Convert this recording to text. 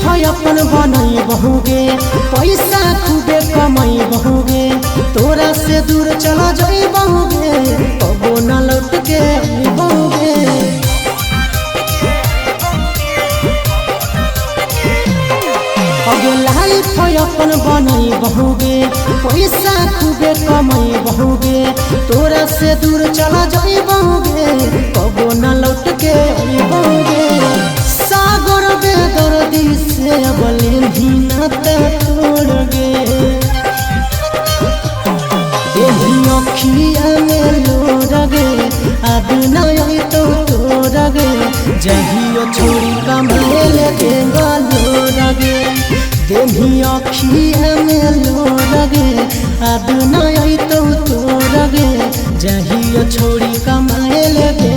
अपन बनई बहुगे पैसा खूबे कमाई बहुगे तोरा से दूर चला जाई बहुगे कबो न लौट के बहुगे अगे लाइफ अपन बनई बहुगे पैसा खूबे कमाई बहुगे तोरा से दूर चला जाई बहुगे कबो न लौट के बहुगे सागर बेदर्दी से बोले भी न तोड़ गे यही अखिया में लोर गे अब नहीं तो तोड़ गे जहियो छोड़ी कमाल के लोर गे देही अखिया में लोर गे अब नहीं तो तोड़ गे जहियो छोड़ी कमाल के